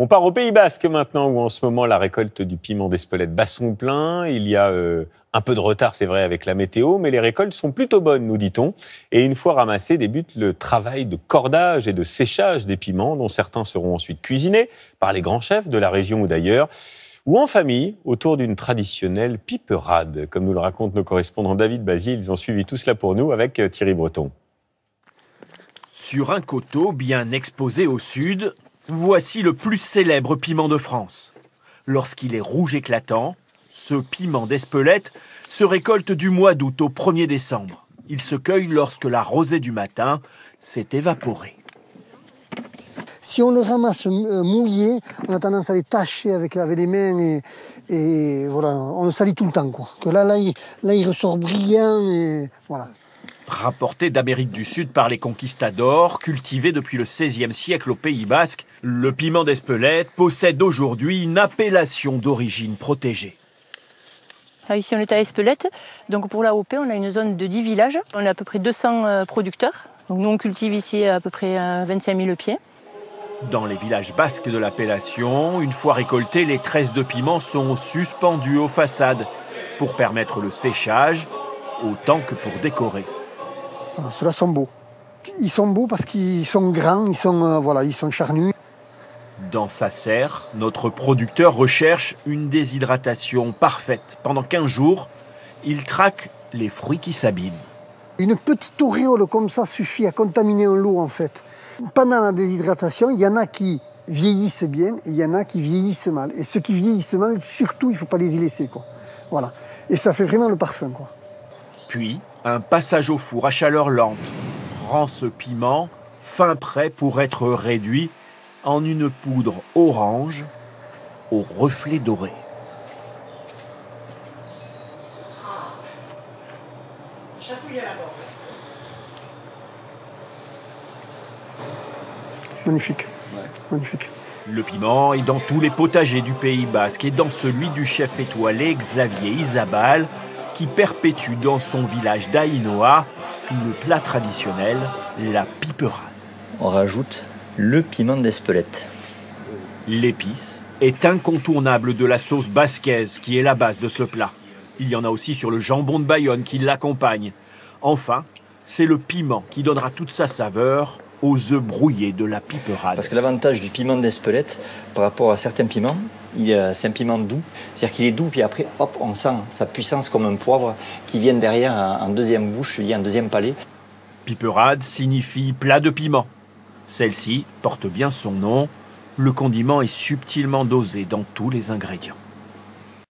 On part au Pays Basque maintenant, où en ce moment la récolte du piment d'Espelette bat son plein. Il y a un peu de retard, c'est vrai, avec la météo, mais les récoltes sont plutôt bonnes, nous dit-on. Et une fois ramassés, débute le travail de cordage et de séchage des piments, dont certains seront ensuite cuisinés par les grands chefs de la région ou d'ailleurs, ou en famille, autour d'une traditionnelle piperade. Comme nous le racontent nos correspondants David Basile, ils ont suivi tout cela pour nous avec Thierry Breton. Sur un coteau bien exposé au sud, voici le plus célèbre piment de France. Lorsqu'il est rouge éclatant, ce piment d'Espelette se récolte du mois d'août au 1er décembre. Il se cueille lorsque la rosée du matin s'est évaporée. Si on le ramasse mouillé, on a tendance à les tâcher avec les mains et voilà, on le salit tout le temps, quoi. Que là, il ressort brillant et voilà. Rapporté d'Amérique du Sud par les conquistadors, cultivé depuis le XVIe siècle au Pays Basque, le piment d'Espelette possède aujourd'hui une appellation d'origine protégée. Ici, on est à Espelette. Donc pour l'AOP, on a une zone de 10 villages. On a à peu près 200 producteurs. Donc nous, on cultive ici à peu près 25 000 pieds. Dans les villages basques de l'appellation, une fois récoltés, les tresses de piment sont suspendues aux façades pour permettre le séchage autant que pour décorer. Alors, ceux-là sont beaux. Ils sont beaux parce qu'ils sont grands, ils sont charnus. Dans sa serre, notre producteur recherche une déshydratation parfaite. Pendant 15 jours, il traque les fruits qui s'abîment. Une petite auréole comme ça suffit à contaminer un lot en fait. Pendant la déshydratation, il y en a qui vieillissent bien et il y en a qui vieillissent mal. Et ceux qui vieillissent mal, surtout, il ne faut pas les y laisser, quoi. Voilà. Et ça fait vraiment le parfum, quoi. Puis, un passage au four à chaleur lente rend ce piment fin prêt pour être réduit en une poudre orange au reflet doré. Magnifique. Magnifique. Le piment est dans tous les potagers du Pays Basque et dans celui du chef étoilé Xavier Isabal, qui perpétue dans son village d'Aïnoa le plat traditionnel, la piperade. On rajoute le piment d'Espelette. L'épice est incontournable de la sauce basquaise qui est la base de ce plat. Il y en a aussi sur le jambon de Bayonne qui l'accompagne. Enfin, c'est le piment qui donnera toute sa saveur aux œufs brouillés de la piperade. Parce que l'avantage du piment d'Espelette par rapport à certains piments, c'est un piment doux. C'est-à-dire qu'il est doux, puis après, hop, on sent sa puissance comme un poivre qui vient derrière en deuxième bouche, en deuxième palais. Piperade signifie plat de piment. Celle-ci porte bien son nom. Le condiment est subtilement dosé dans tous les ingrédients.